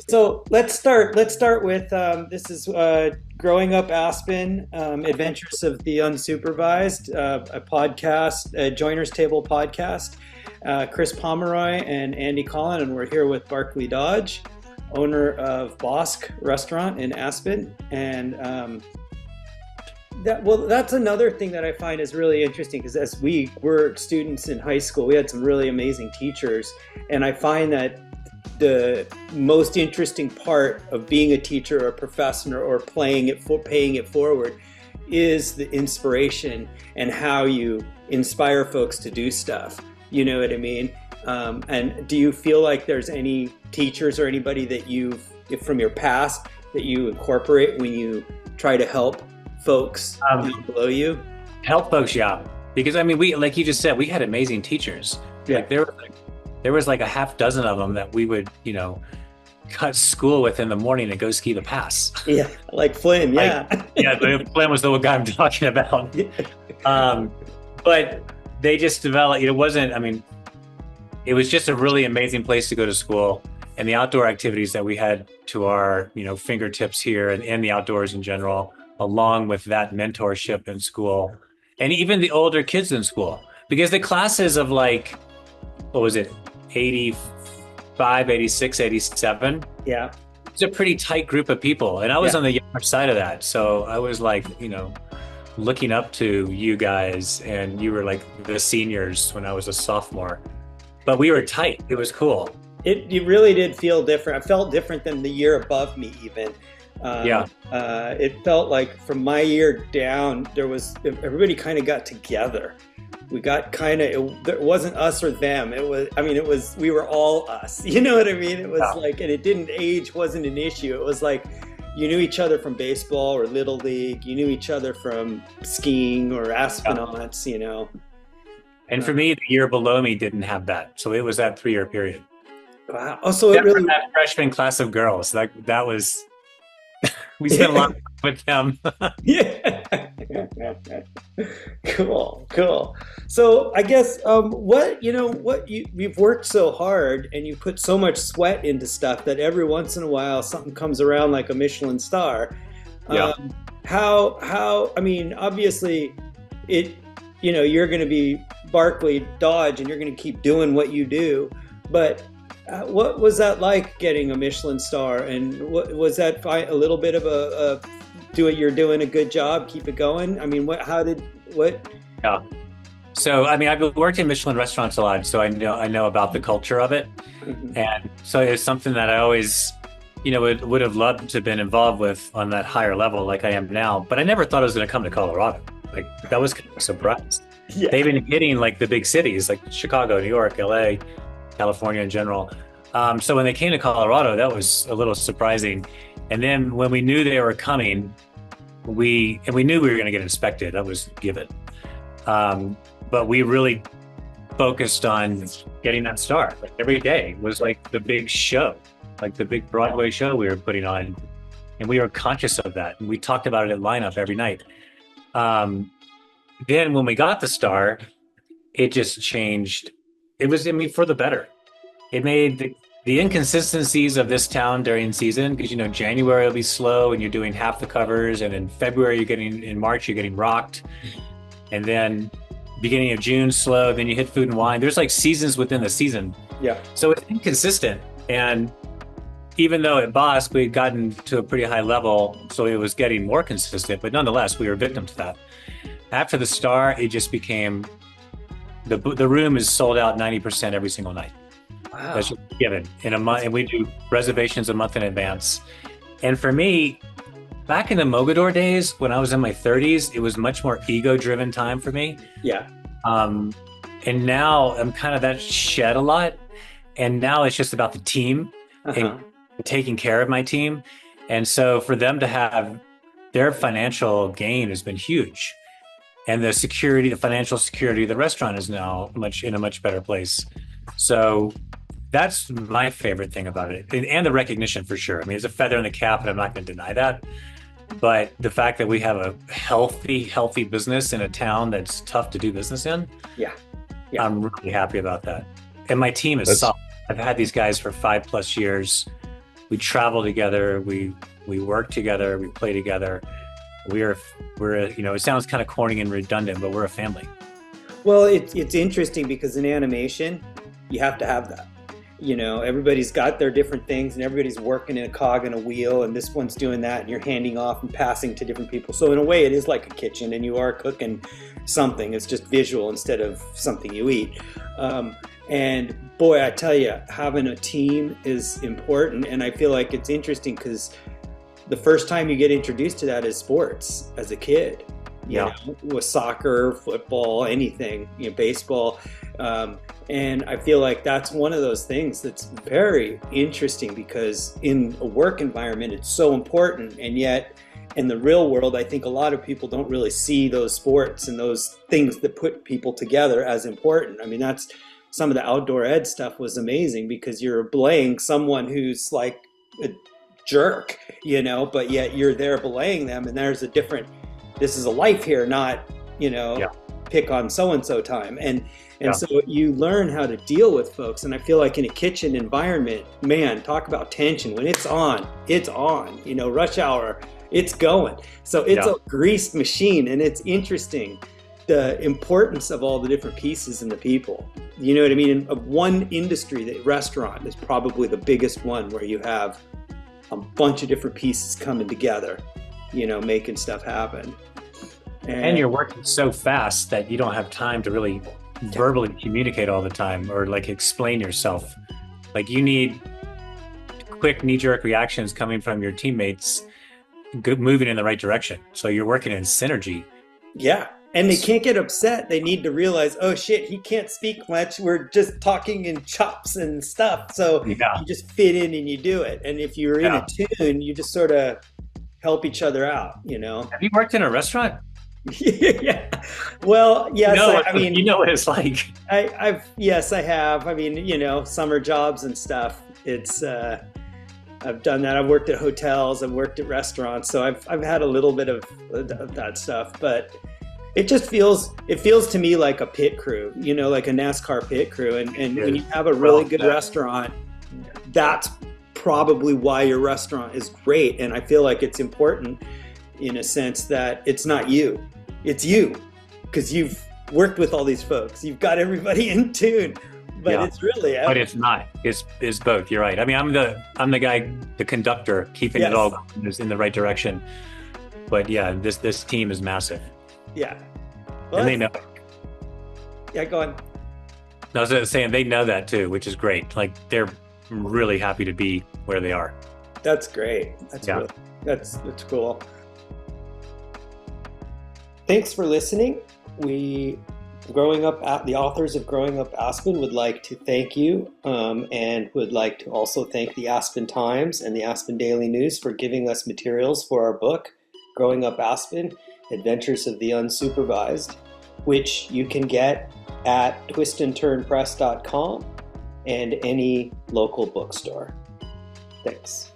so let's start. Let's start with this is growing up Aspen, Adventures of the Unsupervised, a podcast, a Joiners Table podcast. Chris Pomeroy and Andy Collin, and we're here with Barclay Dodge, owner of Bosq restaurant in Aspen. And that's another thing that I find is really interesting, because as we were students in high school, we had some really amazing teachers, and I find that the most interesting part of being a teacher or a professor or paying it forward is the inspiration and how you inspire folks to do stuff. You know what I mean? And do you feel like there's any teachers or anybody that from your past, that you incorporate when you try to help folks below you? Help folks, yeah. Because I mean, we, like you just said, we had amazing teachers. Yeah. Like there was like a half dozen of them that we would, cut school with in the morning and go ski the pass. Yeah, like Flynn, yeah. Flynn was the guy I'm talking about. But they just developed, it was just a really amazing place to go to school. And the outdoor activities that we had to our, fingertips here and in the outdoors in general, along with that mentorship in school, and even the older kids in school, because the classes of like, what was it, 85, 86, 87? Yeah. It's a pretty tight group of people. And I was on the younger side of that. So I was like, looking up to you guys, and you were like the seniors when I was a sophomore. But we were tight. It was cool. It really did feel different. I felt different than the year above me even. It felt like from my year down, everybody kind of got together. We got it wasn't us or them. We were all us. You know what I mean? It was like, and it didn't age, wasn't an issue. It was like, you knew each other from baseball or Little League. You knew each other from skiing or Aspenauts, And for me, the year below me didn't have that. So it was that 3-year period. Wow. Oh, so it really... that freshman class of girls, that was... We spent a lot of time with them. Yeah. Cool. So I guess you've worked so hard and you put so much sweat into stuff that every once in a while something comes around like a Michelin star. Obviously you're going to be Barclay Dodge and you're going to keep doing what you do, but what was that like, getting a Michelin star? And what was that a little bit of you're doing a good job, keep it going? I mean, Yeah. So, I've worked in Michelin restaurants a lot, so I know about the culture of it. Mm-hmm. And so it's something that I always, would have loved to have been involved with on that higher level like I am now. But I never thought I was going to come to Colorado. Like, that was kind of a surprise. Yeah. They've been hitting like the big cities like Chicago, New York, LA, California in general. So when they came to Colorado, that was a little surprising. And then when we knew they were coming, we knew we were going to get inspected. That was given. But we really focused on getting that star. Like, every day was like the big show, like the big Broadway show we were putting on. And we were conscious of that. And we talked about it at lineup every night. Then when we got the star, it just changed. It was, for the better. It made the inconsistencies of this town during season, because, January will be slow and you're doing half the covers. And in February, in March, you're getting rocked. And then beginning of June, slow. Then you hit food and wine. There's like seasons within the season. Yeah. So it's inconsistent. And even though at Bosq, we had gotten to a pretty high level, so it was getting more consistent, but nonetheless, we were victim to that. After the star, it just became, the room is sold out 90% every single night. Wow. That's just given in a month, and we do reservations a month in advance. And for me, back in the Mogador days, when I was in my 30s, it was much more ego-driven time for me. Yeah. And now I'm kind of that shed a lot. And now it's just about the team and taking care of my team. And so for them to have their financial gain has been huge. And the financial security of the restaurant is now in a much better place. So that's my favorite thing about it. And the recognition, for sure. It's a feather in the cap, and I'm not going to deny that. But the fact that we have a healthy business in a town that's tough to do business in, I'm really happy about that. And my team is solid. I've had these guys for 5+ years. we travel together, we work together, we play together. We're it sounds kind of corny and redundant, but we're a family. Well, it's interesting because in animation, you have to have that. Everybody's got their different things and everybody's working in a cog and a wheel, and this one's doing that, and you're handing off and passing to different people. So in a way, it is like a kitchen, and you are cooking something. It's just visual instead of something you eat. And boy, I tell you, having a team is important. And I feel like it's interesting because the first time you get introduced to that is sports as a kid. With soccer, football, anything, baseball. And I feel like that's one of those things that's very interesting because in a work environment, it's so important. And yet in the real world, I think a lot of people don't really see those sports and those things that put people together as important. I mean, that's some of the outdoor ed stuff was amazing because you're belaying someone who's like a jerk, but yet you're there belaying them, and there's this is a life here, not, pick on so-and-so time. And so you learn how to deal with folks. And I feel like in a kitchen environment, man, talk about tension. When it's on, rush hour, it's going. So it's a greased machine, and it's interesting the importance of all the different pieces and the people. You know what I mean? In one industry, the restaurant is probably the biggest one where you have a bunch of different pieces coming together, making stuff happen. And you're working so fast that you don't have time to really verbally communicate all the time or like explain yourself. Like you need quick knee-jerk reactions coming from your teammates moving in the right direction. So you're working in synergy. Yeah. And they can't get upset. They need to realize, oh shit, he can't speak much. We're just talking in chops and stuff. So you just fit in and you do it. And if you're in a tune, you just sort of help each other out, Have you worked in a restaurant? Yeah. Well, yes. I mean, you know what it's like. Yes, I have. I mean, summer jobs and stuff. It's, I've done that. I've worked at hotels. I've worked at restaurants. So I've had a little bit of that stuff, but it just feels to me like a pit crew, like a NASCAR pit crew. And when you have a really good restaurant, that's probably why your restaurant is great. And I feel like it's important in a sense that it's not you, it's you, because you've worked with all these folks. You've got everybody in tune, but it's really, but it's not, it's both. You're right. I mean, I'm the guy, the conductor, keeping it all in the right direction. But yeah, this team is massive. Yeah. Well, and they know. Yeah, go on. I was saying they know that too, which is great. Like they're really happy to be where they are. That's great. That's cool. Thanks for listening. The authors of Growing Up Aspen would like to thank you and would like to also thank the Aspen Times and the Aspen Daily News for giving us materials for our book, Growing Up Aspen, Adventures of the Unsupervised, which you can get at twistandturnpress.com and any local bookstore. Thanks.